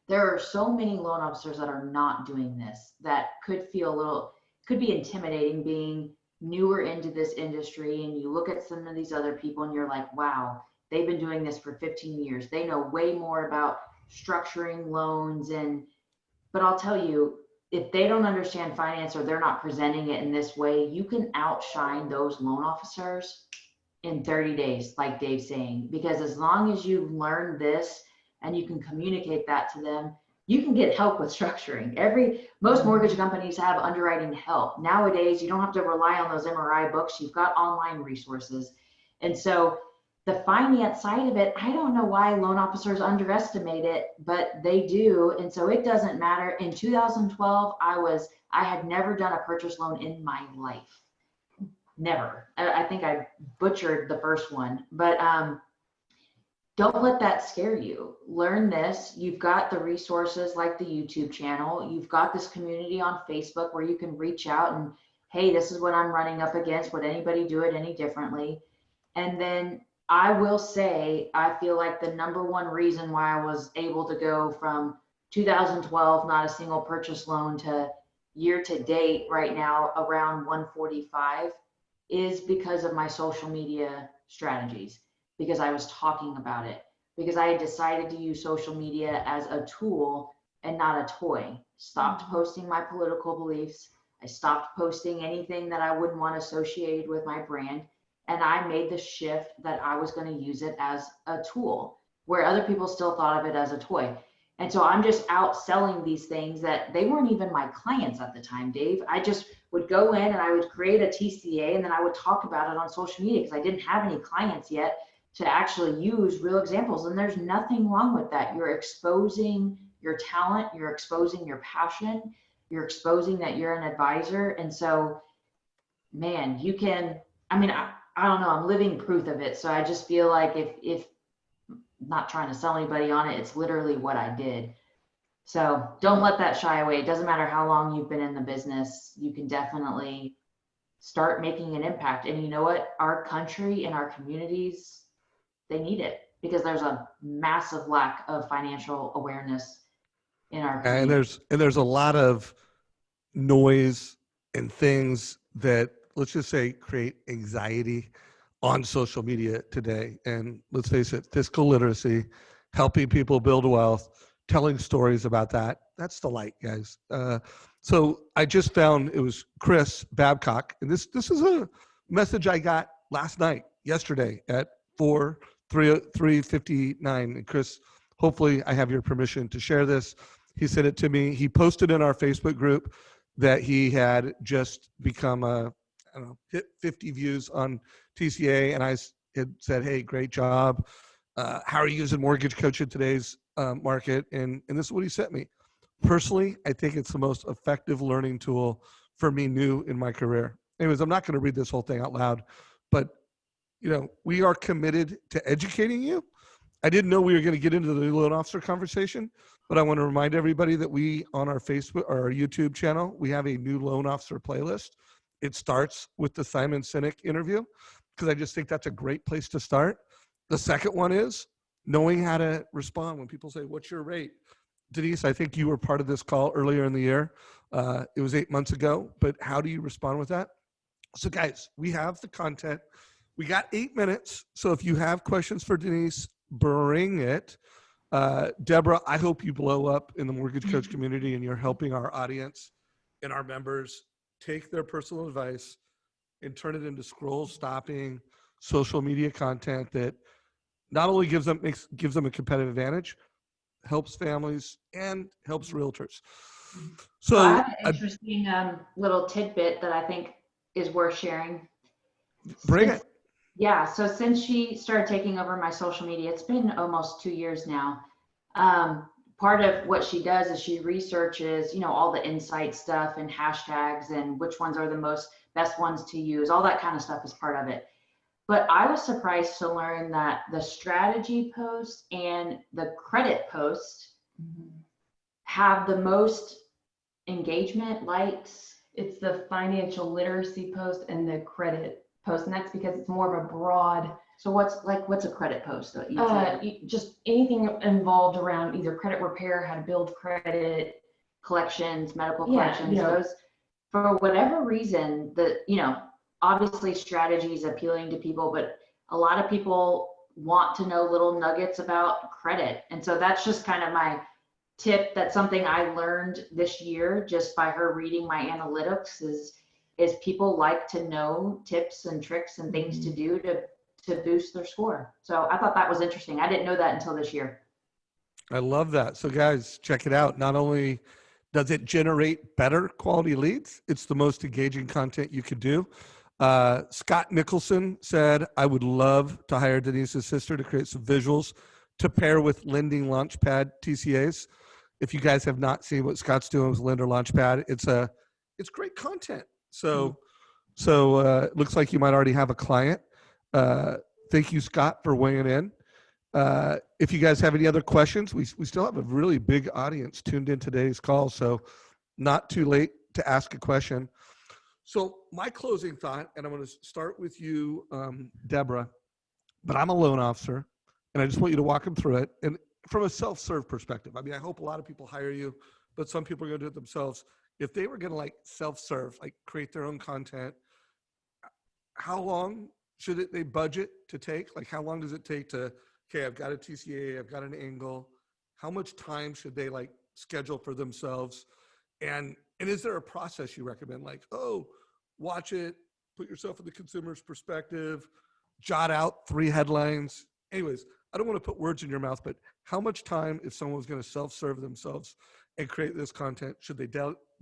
S2: There are so many loan officers that are not doing this, that could be intimidating being newer into this industry. And you look at some of these other people and you're like, wow, they've been doing this for 15 years. They know way more about structuring loans. But I'll tell you, if they don't understand finance or they're not presenting it in this way, you can outshine those loan officers in 30 days, like Dave's saying, because as long as you learn this and you can communicate that to them, you can get help with structuring. Most mortgage companies have underwriting help. Nowadays, you don't have to rely on those MRI books. You've got online resources. And so the finance side of it, I don't know why loan officers underestimate it, but they do. And so it doesn't matter. In 2012, I had never done a purchase loan in my life. Never. I think I butchered the first one, but don't let that scare you. Learn this. You've got the resources like the YouTube channel. You've got this community on Facebook where you can reach out and, hey, this is what I'm running up against. Would anybody do it any differently? And then I will say, I feel like the number one reason why I was able to go from 2012, not a single purchase loan, to year to date right now around 145 is because of my social media strategies, because I was talking about it, because I had decided to use social media as a tool and not a toy. Stopped posting my political beliefs. I stopped posting anything that I wouldn't want associated with my brand. And I made the shift that I was going to use it as a tool, where other people still thought of it as a toy. And so I'm just out selling these things that they weren't even my clients at the time, Dave. I just would go in and I would create a TCA, and then I would talk about it on social media because I didn't have any clients yet to actually use real examples. And there's nothing wrong with that. You're exposing your talent, you're exposing your passion, you're exposing that you're an advisor. And so, man, you can, I don't know, I'm living proof of it. So I just feel like if not trying to sell anybody on it, it's literally what I did. So don't let that shy away. It doesn't matter how long you've been in the business. You can definitely start making an impact. And you know what? Our country and our communities, they need it because there's a massive lack of financial awareness in our
S1: And
S2: community.
S1: there's a lot of noise and things that, let's just say, create anxiety on social media today. And let's face it, fiscal literacy, helping people build wealth, telling stories about that, that's the light, guys. So I just found, it was Chris Babcock, and this is a message I got yesterday at 3:59. And Chris, hopefully I have your permission to share this. He sent it to me. He posted in our Facebook group that he had just become hit 50 views on TCA, and I had said, "Hey, great job. How are you using Mortgage Coach in today's market?" And this is what he sent me. Personally, I think it's the most effective learning tool for me new in my career. Anyways, I'm not going to read this whole thing out loud, but we are committed to educating you. I didn't know we were going to get into the loan officer conversation, but I want to remind everybody that we, on our Facebook or our YouTube channel, we have a new loan officer playlist. It starts with the Simon Sinek interview, because I just think that's a great place to start. The second one is knowing how to respond when people say, "What's your rate?" Denise, I think you were part of this call earlier in the year. It was 8 months ago, but how do you respond with that? So guys, we have the content. We got 8 minutes. So if you have questions for Denise, bring it. Deborah, I hope you blow up in the Mortgage Coach community and you're helping our audience and our members take their personal advice and turn it into scroll stopping social media content that not only gives them a competitive advantage, helps families and helps realtors. So
S2: I have an interesting little tidbit that I think is worth sharing.
S1: Bring it.
S2: Yeah, so since she started taking over my social media, it's been almost 2 years now. Part of what she does is she researches, all the insight stuff and hashtags and which ones are the best ones to use. All that kind of stuff is part of it. But I was surprised to learn that the strategy post and the credit post have the most engagement, likes.
S3: It's the financial literacy post and the credit post, and that's because it's more of a broad.
S2: So what's a credit post that you do?
S3: Just anything involved around either credit repair, how to build credit,
S2: collections, medical
S3: Yeah,
S2: collections, those, for whatever reason, obviously strategy is appealing to people, but a lot of people want to know little nuggets about credit. And so that's just kind of my tip. That's something I learned this year just by her reading my analytics is people like to know tips and tricks and things to do to boost their score. So I thought that was interesting. I didn't know that until this year.
S1: I love that. So guys, check it out. Not only does it generate better quality leads, it's the most engaging content you could do. Scott Nicholson said, "I would love to hire Denise's sister to create some visuals to pair with Lending Launchpad TCAs." If you guys have not seen what Scott's doing with Lender Launchpad, it's great content. So it looks like you might already have a client. Thank you, Scott, for weighing in. If you guys have any other questions, we still have a really big audience tuned in today's call, so not too late to ask a question. So my closing thought, and I'm going to start with you, Deborah, but I'm a loan officer, and I just want you to walk them through it. And from a self-serve perspective, I hope a lot of people hire you, but some people are going to do it themselves. If they were going to self-serve, create their own content, how long should they budget to take? How long does it take to, okay, I've got a TCA, I've got an angle. How much time should they schedule for themselves? And is there a process you recommend? Watch it, put yourself in the consumer's perspective, jot out 3 headlines. Anyways, I don't want to put words in your mouth, but how much time, if someone was going to self-serve themselves and create this content, should they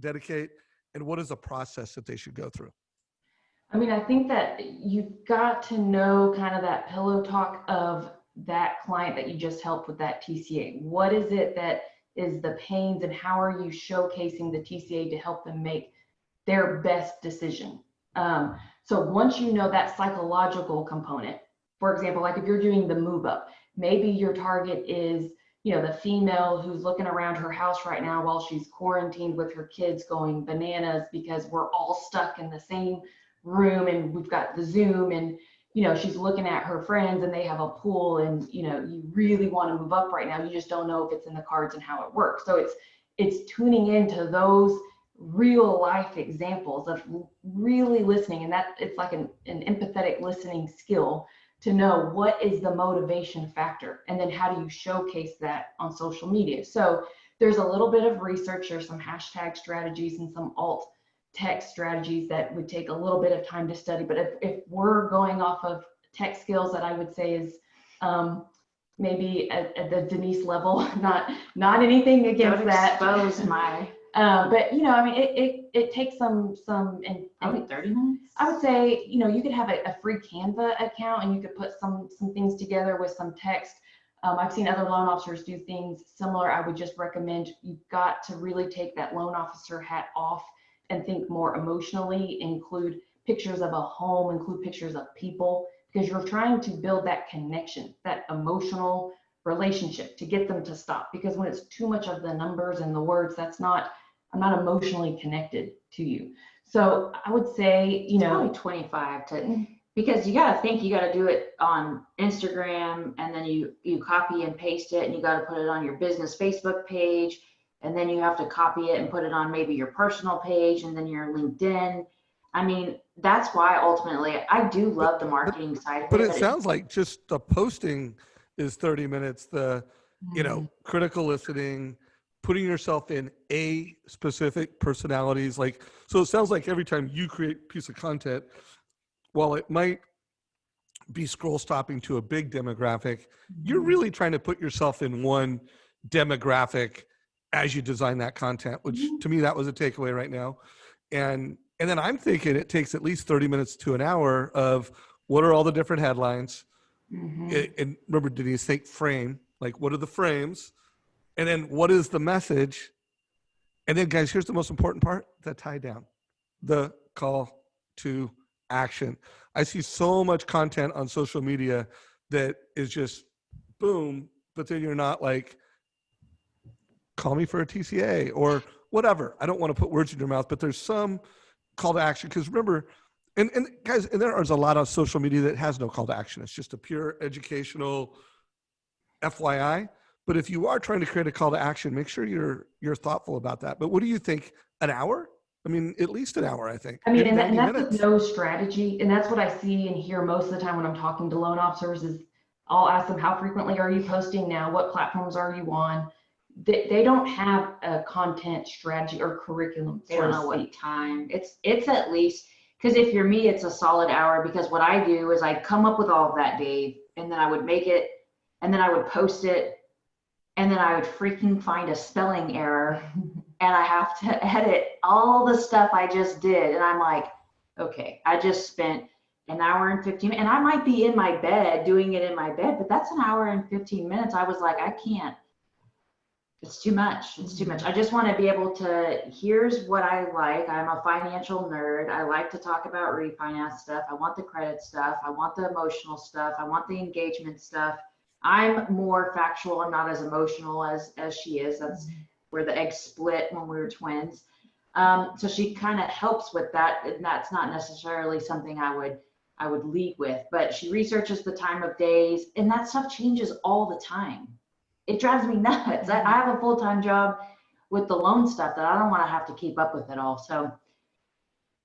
S1: dedicate? And what is the process that they should go through?
S3: I think that you've got to know kind of that pillow talk of that client that you just helped with that TCA. What is it that is the pains, and how are you showcasing the TCA to help them make their best decision? So once you know that psychological component, for example, if you're doing the move up, maybe your target is the female who's looking around her house right now while she's quarantined with her kids going bananas because we're all stuck in the same room and we've got the Zoom, and she's looking at her friends and they have a pool, and you really want to move up right now. You just don't know if it's in the cards and how it works. So it's tuning into those real life examples of really listening, and that it's like an empathetic listening skill to know what is the motivation factor, and then how do you showcase that on social media. So there's a little bit of research, there's some hashtag strategies and some alt text strategies that would take a little bit of time to study. But if we're going off of tech skills, that I would say is maybe at the Denise level, not anything against
S2: Don't
S3: that.
S2: expose my.
S3: But I mean, it takes some and
S2: Probably 30 minutes.
S3: I would say, you could have a free Canva account and you could put some things together with some text. I've seen other loan officers do things similar. I would just recommend you've got to really take that loan officer hat off and think more emotionally, include pictures of a home, include pictures of people, because you're trying to build that connection, that emotional relationship to get them to stop. Because when it's too much of the numbers and the words, I'm not emotionally connected to you. So I would say,
S2: Probably 25 to, because you got to think, you got to do it on Instagram, and then you copy and paste it, and you got to put it on your business Facebook page, and then you have to copy it and put it on maybe your personal page, and then your LinkedIn. I mean, that's why ultimately I do love the marketing side of
S1: But
S2: it.
S1: it sounds like just the posting is 30 minutes. The, critical listening, putting yourself in a specific personalities. So it sounds like every time you create a piece of content, while it might be scroll stopping to a big demographic, you're really trying to put yourself in one demographic as you design that content, which to me, that was a takeaway right now. And then I'm thinking it takes at least 30 minutes to an hour of what are all the different headlines. And remember, Denise, think frame, like what are the frames? And then what is the message? And then guys, here's the most important part, the tie down, the call to action. I see so much content on social media that is just boom, but then you're not like, call me for a TCA or whatever. I don't want to put words in your mouth, but there's some call to action. Because remember, and guys, and there is a lot of social media that has no call to action. It's just a pure educational FYI. But if you are trying to create a call to action, make sure you're thoughtful about that. But what do you think? An hour? I mean, at least an hour, I think.
S3: I mean, and
S1: Maybe 90
S3: that's
S1: minutes.
S3: with no strategy. And that's what I see and hear most of the time when I'm talking to loan officers is I'll ask them, how frequently are you posting now? What platforms are you on? They don't have a content strategy or curriculum.
S2: They don't know what time. It's at least, because if you're me, it's a solid hour, because what I do is I come up with all of that, Dave, and then I would make it, and then I would post it, and then I would freaking find a spelling error, and I have to edit all the stuff I just did. And I'm like, okay, I just spent an hour and 15 minutes, and I might be in my bed doing it in my bed, but that's an hour and 15 minutes. I was like, I can't. It's too much. It's too much. I just want to be able to, here's what I like. I'm a financial nerd. I like to talk about refinance stuff. I want the credit stuff. I want the emotional stuff. I want the engagement stuff. I'm more factual. I'm not as emotional as she is. That's where the eggs split when we were twins. So she kind of helps with that. And that's not necessarily something I would lead with, but she researches the time of days, and that stuff changes all the time. It drives me nuts. I have a full-time job with the loan stuff that I don't want to have to keep up with it all. So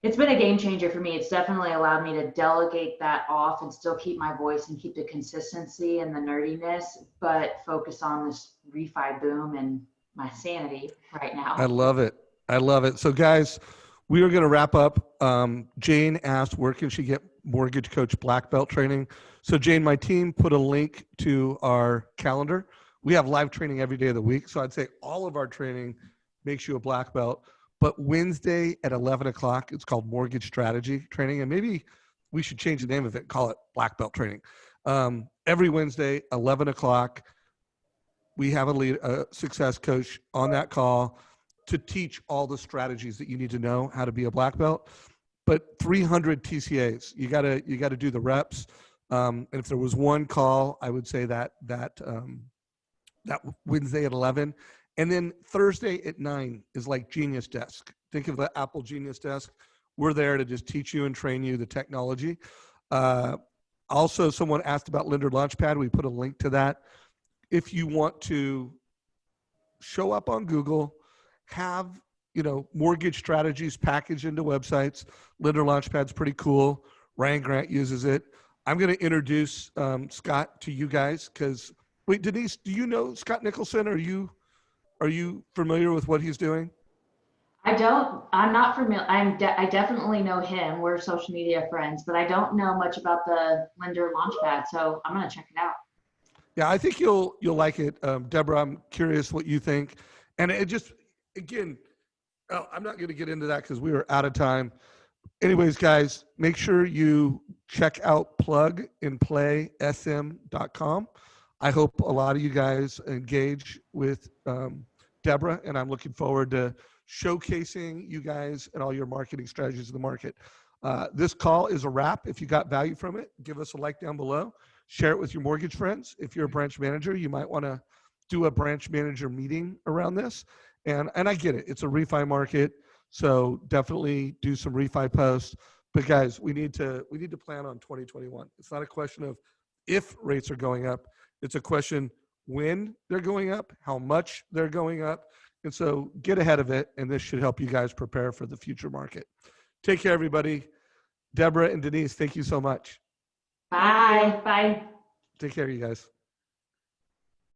S2: it's been a game changer for me. It's definitely allowed me to delegate that off and still keep my voice and keep the consistency and the nerdiness, but focus on this refi boom and my sanity right now.
S1: I love it. I love it. So guys, we are going to wrap up. Jane asked, where can she get Mortgage Coach Black Belt training? So Jane, my team put a link to our calendar. We have live training every day of the week. So I'd say all of our training makes you a black belt. But Wednesday at 11 o'clock, it's called Mortgage Strategy Training. And maybe we should change the name of it, call it Black Belt Training. Every Wednesday, 11 o'clock, we have a success coach on that call to teach all the strategies that you need to know how to be a black belt. But 300 TCAs, you gotta do the reps. And if there was one call, I would say that that Wednesday at 11. And then Thursday at 9 is like Genius Desk. Think of the Apple Genius Desk. We're there to just teach you and train you the technology. Also, someone asked about Lender Launchpad. We put a link to that. If you want to show up on Google, have mortgage strategies packaged into websites, Lender Launchpad's pretty cool. Ryan Grant uses it. I'm going to introduce Scott to you guys because, wait, Denise, do you know Scott Nicholson? Are you familiar with what he's doing?
S2: I'm not familiar. I definitely know him. We're social media friends, but I don't know much about the Lender Launchpad. So I'm going to check it out.
S1: Yeah, I think you'll like it. Deborah, I'm curious what you think. And it just, again, I'm not going to get into that because we are out of time. Anyways, guys, make sure you check out plugandplaysm.com. I hope a lot of you guys engage with Deborah, and I'm looking forward to showcasing you guys and all your marketing strategies in the market. This call is a wrap. If you got value from it, give us a like down below. Share it with your mortgage friends. If you're a branch manager, you might want to do a branch manager meeting around this. And I get it. It's a refi market. So definitely do some refi posts. But guys, we need to plan on 2021. It's not a question of if rates are going up. It's a question when they're going up, how much they're going up. And so get ahead of it. And this should help you guys prepare for the future market. Take care, everybody. Deborah and Denise, thank you so much.
S2: Bye. Bye.
S1: Take care, you guys.